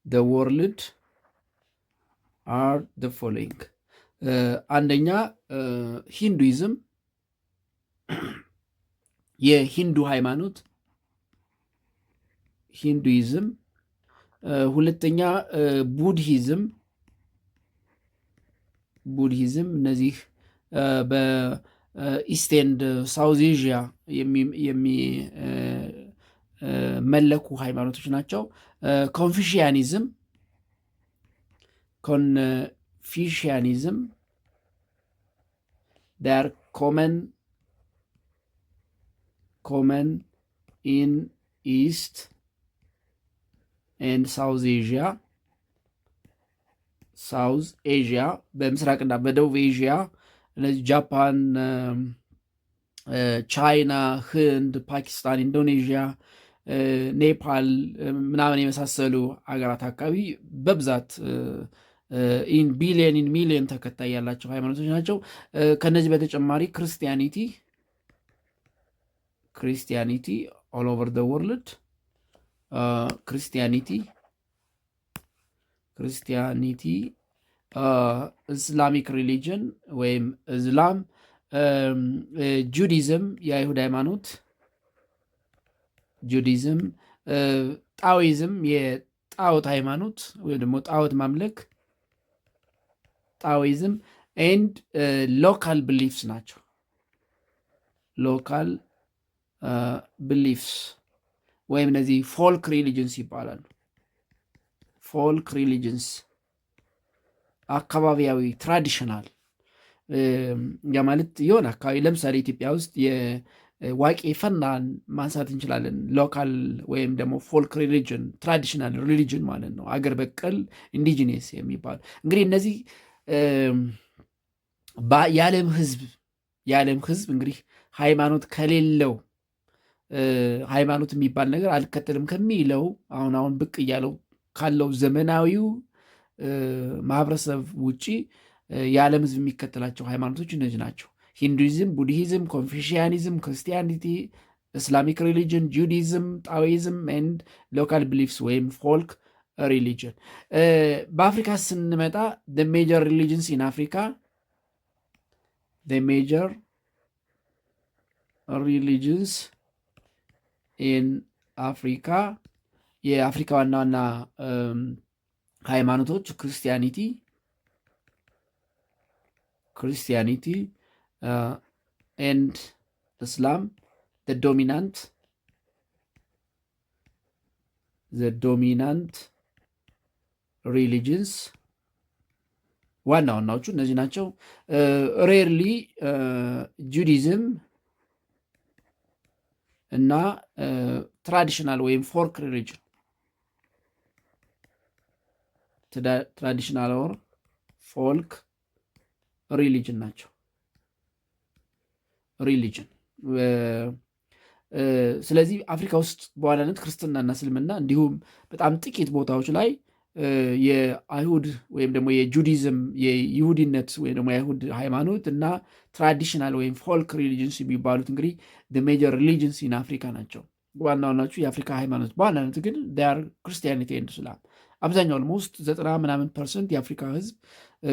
the world are the following አንደኛ ሂንዱይዝም የሂንዱ ሃይማኖት ሂንዱይዝም ሁለተኛ ቡድሂዝም እነዚህ በኢስት ኤንድ ሳውዝ ኤዥያ የሚመለኩ ሃይማኖቶች ናቸው። ኮንፊሽያኒዝም they are common in East and ሳውዝ ኤዥያ በምስራቅና በደቡብ ኤዥያ እነዚህ ጃፓን፣ ቻይና፣ ህንድ፣ ፓኪስታን፣ ኢንዶኔዥያ፣ ኔፓል ምናምን የመሳሰሉ ሀገራት አካባቢ በብዛት ኢን ሚሊየን ተከታይ ያላቸው ሃይማኖቶች ናቸው። ከነዚህ በተጨማሪ ክርስቲያኒቲ ኦል ኦቨር ደ ወርልድ ክርስቲያኒቲ እስላሚክ ሪሊጅን ወይም እስላም፣ ጁዲዝም የአይሁድ ሃይማኖት ጁዲዝም፣ ጣኦይዝም የጣዖት ሃይማኖት ወይም ደግሞ ጣዖት ማምለክ ጣኦይዝም ኤንድ ሎካል ብሊፍስ ናቸው። ሎካል ብሊፍስ ወይም እነዚህ ፎልክ ሪሊጅንስ ይባላሉ። ፎልክ ሪሊጅንስ አካባቢያዊ ትራዲሽናል ያ ማለት የሆነ አካባቢ ለምሳሌ ኢትዮጵያ ውስጥ የዋቄ ፈናን ማንሳት እንችላለን። ሎካል ወይም ደግሞ ፎልክ ሪሊጅን ትራዲሽናል ሪሊጅን ማለት ነው። አገር በቀል ኢንዲጂኒየስ የሚባሉ እንግዲህ እነዚህ የዓለም ህዝብ እንግዲህ ሃይማኖት ከሌለው ሃይማኖት የሚባል ነገር አልከተልም ከሚለው አሁን ብቅ እያለው ካለው ዘመናዊው ማህበረሰብ ውጪ የዓለም ህዝብ የሚከተላቸው ሃይማኖቶች እነዚህ ናቸው። ሂንዱይዝም፣ ቡድሂዝም፣ ኮንፊሽያኒዝም፣ ክርስቲያኒቲ፣ ኢስላሚክ ሪሊጅን፣ ጁዲዝም፣ ጣኦይዝም ኤንድ ሎካል ብሊፍስ ወይም ፎልክ ሪሊጅን። በአፍሪካ ስንመጣ ሜጀር ሪሊጅንስ ኢን አፍሪካ ሜጀር ሪሊጅንስ ኢን አፍሪካ የአፍሪካ ዋና ዋና ሃይማኖቶች ክርስቲያኒቲ ኤንድ እስላም ዶሚናንት ሪሊጅንስ ዋና ዋናዎቹ እነዚህ ናቸው። ሬርሊ ጁዲዝም እና ትራዲሽናል ወይም ፎልክ ሪሊጅን ትራዲሽናል ኦር ፎልክ ሪሊጅን ናቸው። ሪሊጅን ስለዚህ አፍሪካ ውስጥ በዋናነት ክርስትናና እስልምና እንዲሁም በጣም ጥቂት ቦታዎች ላይ የአይሁድ ወይም ደግሞ የጁዲዝም የይሁዲነት ወይም ደግሞ የአይሁድ ሃይማኖት እና ትራዲሽናል ወይም ፎልክ ሪሊጅንስ የሚባሉት እንግዲህ ሜጀር ሪሊጅንስ ኢን አፍሪካ ናቸው። ዋና ዋናዎቹ የአፍሪካ ሃይማኖት በዋናነት ግን ር ክርስቲያኒቲ ኤንድ እስላም። አብዛኛው ኦልሞስት 90% የአፍሪካ ህዝብ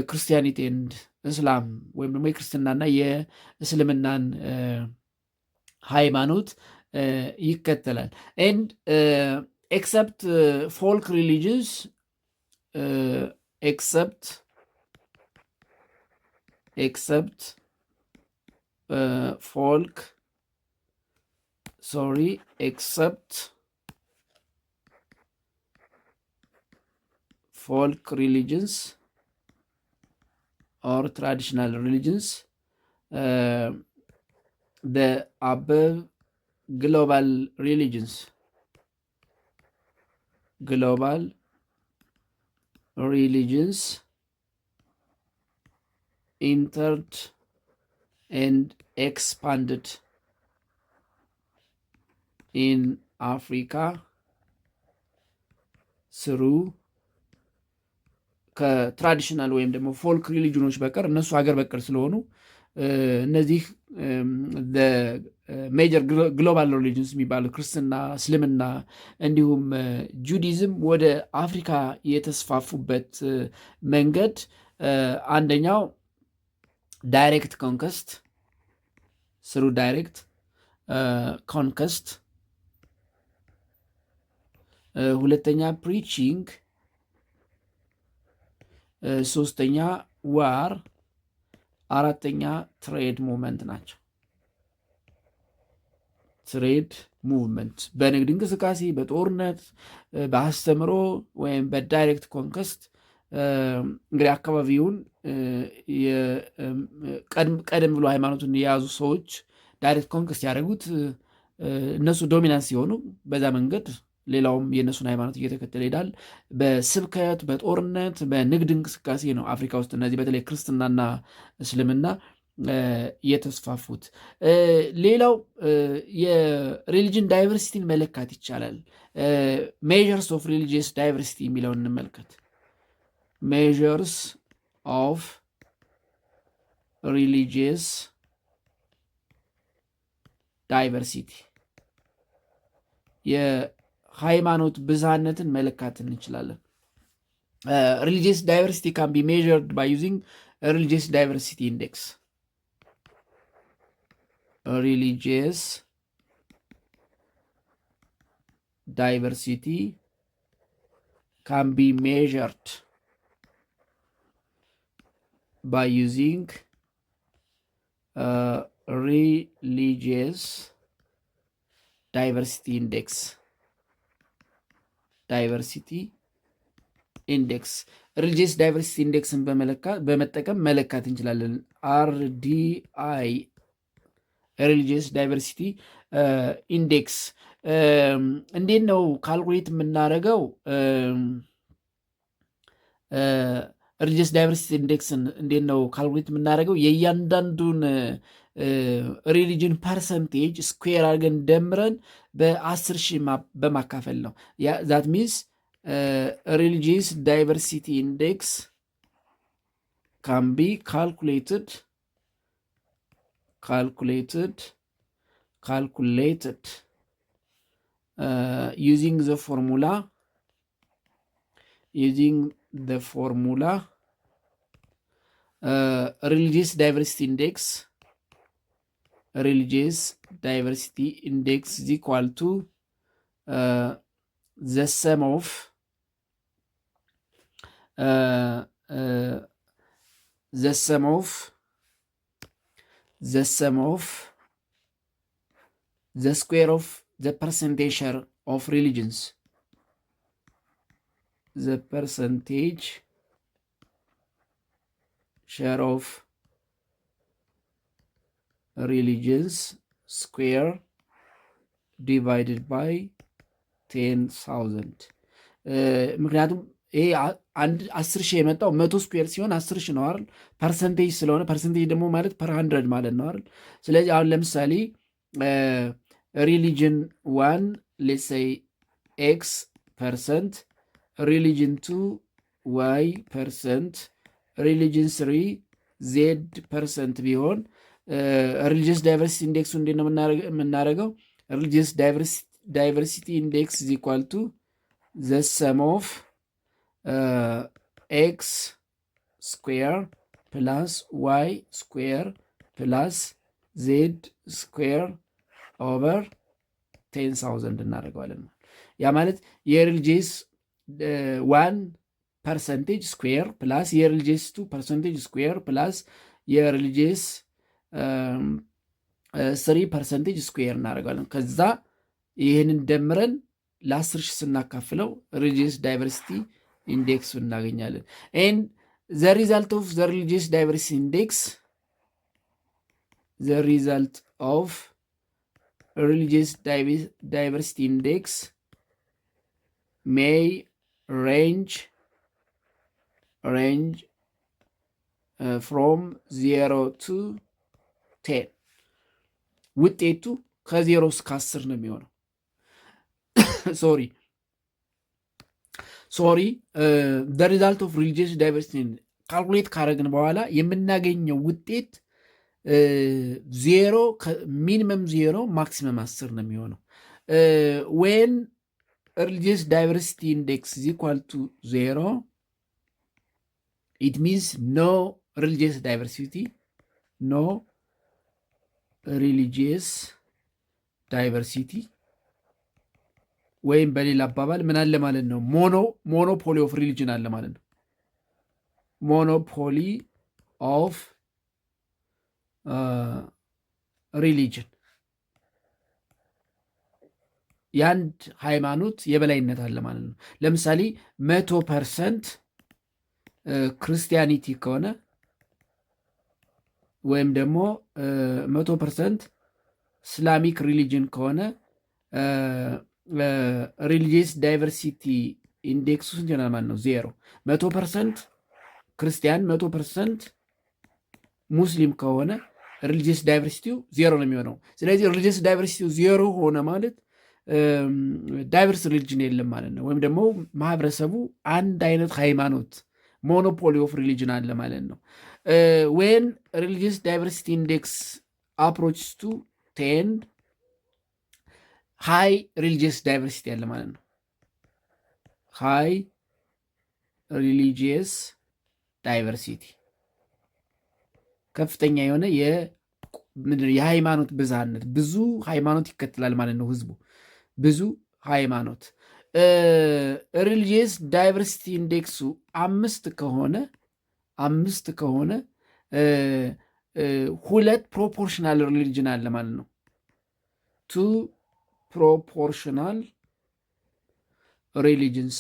ክርስቲያኒቲ ኤንድ እስላም ወይም ደግሞ የክርስትናና የእስልምናን ሃይማኖት ይከተላል። ኤንድ ኤክሰፕት ፎልክ ሪሊጅንስ except folk religions or traditional religions, the above global religions entered and expanded in Africa through ከትራዲሽናል ወይም ደግሞ ፎልክ ሪሊጅኖች በቀር እነሱ ሀገር በቀር ስለሆኑ እነዚህ ሜጀር ግሎባል ሪሊጅንስ የሚባሉ ክርስትና፣ እስልምና እንዲሁም ጁዲዝም ወደ አፍሪካ የተስፋፉበት መንገድ አንደኛው ዳይሬክት ኮንከስት ስሩ ዳይሬክት ኮንከስት፣ ሁለተኛ ፕሪቺንግ፣ ሶስተኛ ዋር፣ አራተኛ ትሬድ ሙቭመንት ናቸው። ትሬድ ሙቭመንት በንግድ እንቅስቃሴ፣ በጦርነት፣ በአስተምሮ ወይም በዳይሬክት ኮንከስት እንግዲህ አካባቢውን ቀደም ብሎ ሃይማኖቱን የያዙ ሰዎች ዳይሬክት ኮንከስት ያደረጉት እነሱ ዶሚናንስ ሲሆኑ በዛ መንገድ ሌላውም የእነሱን ሃይማኖት እየተከተለ ይሄዳል። በስብከት፣ በጦርነት፣ በንግድ እንቅስቃሴ ነው አፍሪካ ውስጥ እነዚህ በተለይ ክርስትናና እስልምና የተስፋፉት። ሌላው የሪሊጅን ዳይቨርሲቲን መለካት ይቻላል። ሜዥርስ ኦፍ ሪሊጂየስ ዳይቨርሲቲ የሚለውን እንመልከት። ሜዥርስ ኦፍ ሪሊጂየስ ዳይቨርሲቲ የሃይማኖት ብዝሃነትን መለካት እንችላለን። ሪሊጂየስ ዳይቨርሲቲ ካን ቢ ሜዥርድ ባይ ዩዚንግ ሪሊጂየስ ዳይቨርሲቲ ኢንዴክስ። religious diversity can be measured by using religious diversity index. religious diversity index በመጠቀም መለካት እንችላለን። RDI ሪሊጂየስ ዳይቨርሲቲ ኢንዴክስ እንዴት ነው ካልኩሌት የምናደርገው? ሪሊጂየስ ዳይቨርሲቲ ኢንዴክስን እንዴት ነው ካልኩሌት የምናደርገው? የእያንዳንዱን ሪሊጅን ፐርሰንቴጅ ስኩዌር አድርገን ደምረን በ10 ሺህ በማካፈል ነው። ዛት ሚንስ ሪሊጂየስ ዳይቨርሲቲ ኢንዴክስ ካን ቢ ካልኩሌትድ using the formula religious diversity index is equal to the sum of the square of the percentage share of religions. The percentage share of religions square divided by 10,000. ምክንያቱም ይሄ አንድ 10,000 የመጣው 100 ስኩዌር ሲሆን 10,000 ነው አይደል? ፐርሰንቴጅ ስለሆነ ፐርሰንቴጅ ደግሞ ማለት ፐር 100 ማለት ነው አይደል? ስለዚህ አሁን ለምሳሌ ሪሊጅን 1 ሌትስ ሴይ ኤክስ ፐርሰንት፣ ሪሊጅን 2 ዋይ ፐርሰንት፣ ሪሊጅን 3 ዜድ ፐርሰንት ቢሆን ሪሊጂየስ ዳይቨርሲቲ ኢንዴክሱ እንዴት ነው የምናደርገው? ሪሊጂየስ ዳይቨርሲቲ ኢንዴክስ ኢዝ ኢኳል ቱ ዘ ሰም ኦፍ ኤክስ ስኩዌር ፕላስ ዋይ ስኩዌር ፕላስ ዜድ ስኩዌር ኦቨር 10,000 እናደርገዋለን። ያ ማለት የሪሊጂየስ 1 ፐርሰንቴጅ ስኩዌር ፕላስ የሪሊጂየስ 2 ፐርሰንቴጅ ስኩዌር ፕላስ የሪሊጂየስ 3% ስኩዌር እናደርጋለን። ከዛ ይህንን ደምረን ለ10,000 ስናካፍለው ሪሊጂየስ ዳይቨርሲቲ ኢንዴክስ እናገኛለን። ኤንድ ዘ ሪዛልት ኦፍ ዘ ሪሊጂየስ ዳይቨርሲቲ ኢንዴክስ ዘ ሪዛልት ኦፍ ሪሊጂየስ ዳይቨርሲቲ ኢንዴክስ ሜይ ሬንጅ ፍሮም 0 to 10 ውጤቱ ከ0 እስከ 10 ነው የሚሆነው። ሶሪ the result of religious diversity ካልኩሌት ካረግን በኋላ የምናገኘው ውጤት 0 ሚኒመም 0 ማክሲመም 10 ነው የሚሆነው። when religious diversity index is equal to 0 it means no religious diversity, no religious diversity ወይም በሌላ አባባል ምን አለ ማለት ነው? ሞኖፖሊ ኦፍ ሪሊጅን አለ ማለት ነው። ሞኖፖሊ ኦፍ ሪሊጅን የአንድ ሃይማኖት የበላይነት አለ ማለት ነው። ለምሳሌ 100% ክርስቲያኒቲ ከሆነ ወይም ደግሞ 100% እስላሚክ ሪሊጅን ከሆነ ሪሊጂየስ ዳይቨርሲቲ ኢንዴክሱ ስንት ይሆናል ማለት ነው? 0። 100% ክርስቲያን 100% ሙስሊም ከሆነ ሪሊጂየስ ዳይቨርሲቲው 0 ነው የሚሆነው። ስለዚህ ሪሊጂየስ ዳይቨርሲቲው 0 ሆነ ማለት ዳይቨርስ ሪሊጅን የለም ማለት ነው። ወይም ደግሞ ማህበረሰቡ አንድ አይነት ሃይማኖት ሞኖፖሊ ኦፍ ሪሊጅን አለ ማለት ነው። ዌን ሪሊጂየስ ዳይቨርሲቲ ኢንዴክስ አፕሮችስ ቱ 10 ሃይ ሪሊጂየስ ዳይቨርሲቲ አለ ማለት ነው። ሃይ ሪሊጂየስ ዳይቨርሲቲ ከፍተኛ የሆነ የሃይማኖት ብዝሃነት፣ ብዙ ሃይማኖት ይከተላል ማለት ነው ህዝቡ፣ ብዙ ሃይማኖት። ሪሊጂየስ ዳይቨርሲቲ ኢንዴክሱ 5 ከሆነ 2 ፕሮፖርሽናል ሪሊጅን አለ ማለት ነው። 2 ፕሮፖርሽናል ሪሊጅንስ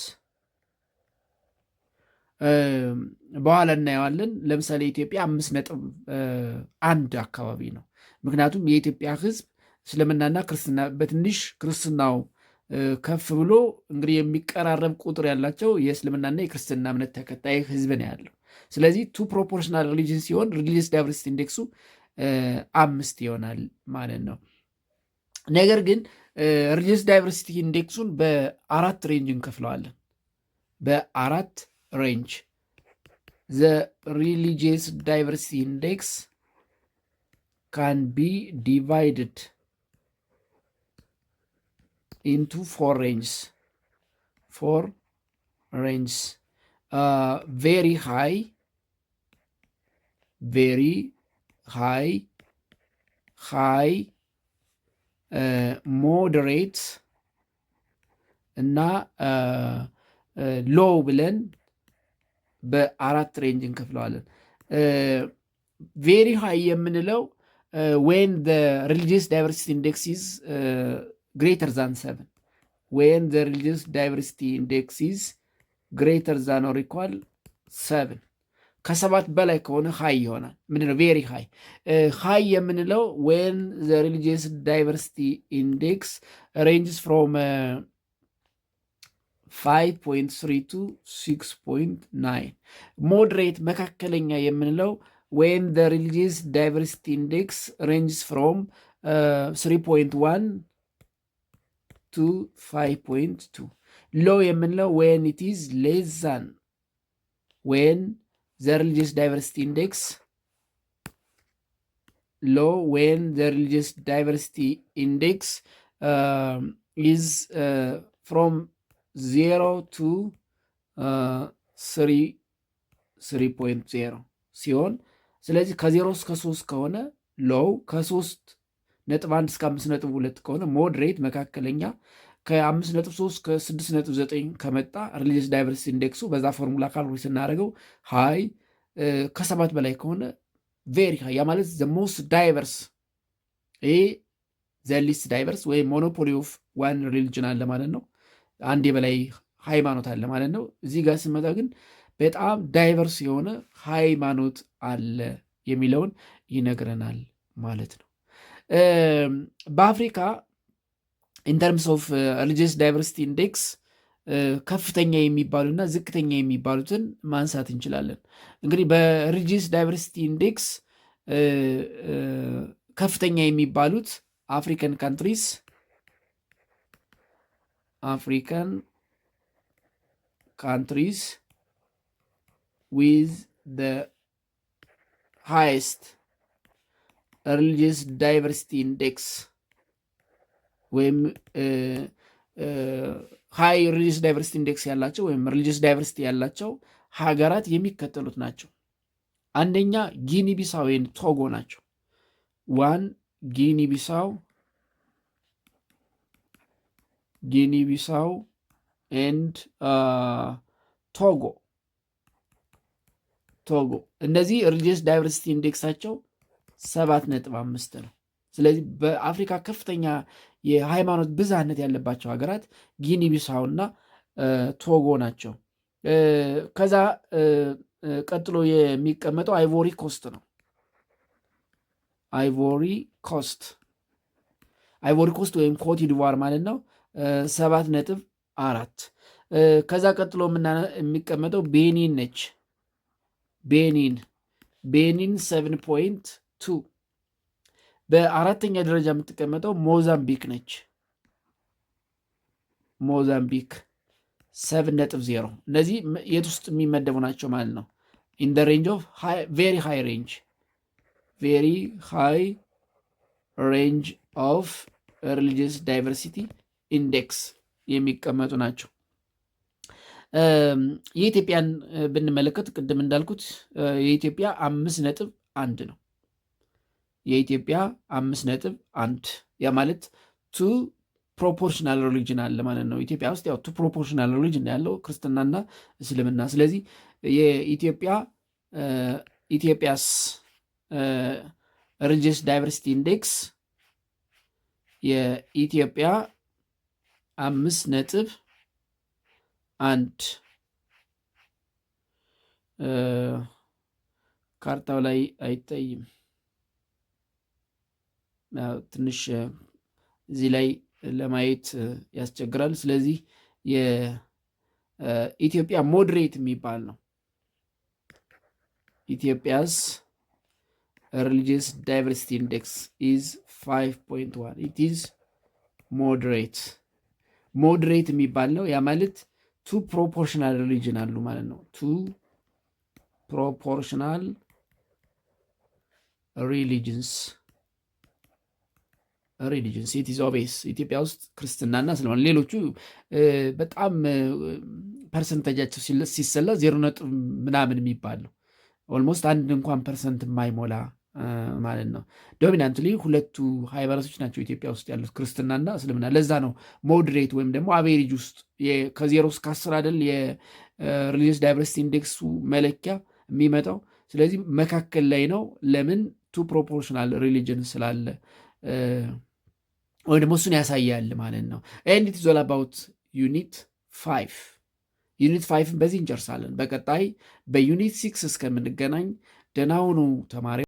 በኋላ እናየዋለን። ለምሳሌ ኢትዮጵያ 5.1 አካባቢ ነው። ምክንያቱም የኢትዮጵያ ህዝብ እስልምናና ክርስትና በትንሽ ክርስትናው ከፍ ብሎ እንግዲህ የሚቀራረብ ቁጥር ያላቸው የእስልምናና የክርስትና እምነት ተከታይ ህዝብ ነው ያለው። ስለዚህ 2 ፕሮፖርሽናል ሪሊጅን ሲሆን ሪሊጂየስ ዳይቨርሲቲ ኢንዴክሱ 5 ይሆናል ማለት ነው። ነገር ግን ሪሊጂየስ ዳይቨርሲቲ ኢንዴክሱን በ4 ሬንጅ እንከፍለዋለን። በ4 ሬንጅ ዘ ሪሊጂየስ ዳይቨርሲቲ ኢንዴክስ ካን ቢ ዲቫይድድ into 4 ranges. Very high, moderate እና ሎው ብለን በ4 ሬንጅ እንከፍለዋለን። ቬሪ ሃይ የምንለው when the religious diversity index is greater than 7. when the religious diversity index is greater than or equal 7 ከ7 በላይ ከሆነ ሃይ ይሆናል። ምንድነው ቬሪ ሃይ? ሃይ የምንለው when the religious diversity index ranges from 5.3 to 6.9 ሞድሬት መካከለኛ የምንለው when the religious diversity index ranges from 3.1 to 5.2 low የምንለው when it is less than when the religious diversity index low when the religious diversity index is from 0 to 3.0 ሲሆን ስለዚህ ከ0 እስከ 3 ከሆነ ሎው፣ ከ3.1 እስከ 5.2 ከሆነ ሞድሬት መካከለኛ፣ ከ5.3 እስከ 6.9 ከመጣ ሪሊጂየስ ዳይቨርሲቲ ኢንዴክሱ በዛ ፎርሙላ ካልኩሌት ስናደርገው ሃይ፣ ከ7 በላይ ከሆነ ቬሪ ሃይ። ያ ማለት ዘ ሞስት ዳይቨርስ ይሄ ዘ ሊስት ዳይቨርስ ወይም ሞኖፖሊ ኦፍ ዋን ሪሊጅን አለ ማለት ነው። አንድ የበላይ ሃይማኖት አለ ማለት ነው። እዚህ ጋር ስመጣ ግን በጣም ዳይቨርስ የሆነ ሃይማኖት አለ የሚለውን ይነግረናል ማለት ነው። በአፍሪካ ኢንተርምስ ኦፍ ሪሊጂየስ ዳይቨርሲቲ ኢንዴክስ ከፍተኛ የሚባሉና ዝቅተኛ የሚባሉትን ማንሳት እንችላለን። እንግዲህ በሪሊጂየስ ዳይቨርሲቲ ኢንዴክስ ከፍተኛ የሚባሉት አፍሪካን ካንትሪስ with the highest religious diversity index ወይም ሃይ ሪሊጂየስ ዳይቨርሲቲ ኢንዴክስ ያላቸው ወይም ሪሊጂየስ ዳይቨርሲቲ ያላቸው ሀገራት የሚከተሉት ናቸው። አንደኛ ጊኒ ቢሳው ወይም ቶጎ ናቸው። ዋን ጊኒ ቢሳው ኤንድ ቶጎ እነዚህ ሪሊጂየስ ዳይቨርሲቲ ኢንዴክሳቸው 7.5 ነው። ስለዚህ በአፍሪካ ከፍተኛ የሃይማኖት ብዝሃነት ያለባቸው ሀገራት ጊኒ ቢሳው እና ቶጎ ናቸው። ከዛ ቀጥሎ የሚቀመጠው አይቮሪ ኮስት ነው። አይቮሪ ኮስት ወይም ኮት ዲቯር ማለት ነው 7.4። ከዛ ቀጥሎ የሚቀመጠው ቤኒን ነች። ቤኒን 7.2። በአራተኛ ደረጃ የምትቀመጠው ሞዛምቢክ ነች። ሞዛምቢክ 7.0። እነዚህ የት ውስጥ የሚመደቡ ናቸው ማለት ነው? ኢን ደ ሬንጅ ኦፍ ቬሪ ሃይ ሬንጅ ኦፍ ሪሊጂየስ ዳይቨርሲቲ ኢንዴክስ የሚቀመጡ ናቸው። የኢትዮጵያን ብንመለከት ቅድም እንዳልኩት የኢትዮጵያ 5.1 ነው። የኢትዮጵያ 5.1 ያ ማለት ቱ ፕሮፖርሽናል ሪሊጅን አለ ማለት ነው። ኢትዮጵያ ውስጥ ያው ቱ ፕሮፖርሽናል ሪሊጅን ያለው ክርስትናና እስልምና። ስለዚህ ኢትዮጵያስ ሪሊጂየስ ዳይቨርሲቲ ኢንዴክስ የኢትዮጵያ 5.1 ካርታው ላይ አይታይም። ትንሽ እዚህ ላይ ለማየት ያስቸግራል። ስለዚህ የኢትዮጵያ ሞዴሬት የሚባል ነው። ኢትዮጵያስ ሪሊጂየስ ዳይቨርሲቲ ኢንዴክስ ኢዝ 5.1 ኢት ኢዝ ሞዴሬት የሚባል ነው። ያ ማለት ቱ ፕሮፖርሽናል ሪሊጅን አሉ ማለት ነው። ቱ ፕሮፖርሽናል ሪሊጅንስ ኢት ኢዝ ኦቤስ። ኢትዮጵያ ውስጥ ክርስትናና ስለሆነ ሌሎቹ በጣም ፐርሰንተጃቸው ሲሰላ 0 ምናምን የሚባል ነው። ኦልሞስት አንድ እንኳን ፐርሰንት የማይሞላ ማለት ነው። ዶሚናንትሊ ሁለቱ ሃይማኖቶች ናቸው ኢትዮጵያ ውስጥ ያሉት ክርስትናና እስልምና። ለዛ ነው ሞዴሬት ወይም ደግሞ አቬሬጅ ውስጥ ከ0 እስከ 10 አይደል የሪሊጂየስ ዳይቨርሲቲ ኢንዴክሱ መለኪያ የሚመጣው። ስለዚህ መካከል ላይ ነው። ለምን? ቱ ፕሮፖርሽናል ሪሊጅን ስላለ ወይ ደግሞ እሱን ያሳያል ማለት ነው። ኤንድ ኢት ኢዝ ኦል አባውት ዩኒት 5 በዚህ እንጨርሳለን። በቀጣይ በዩኒት 6 እስከምንገናኝ ደህና ሁኑ ተማሪ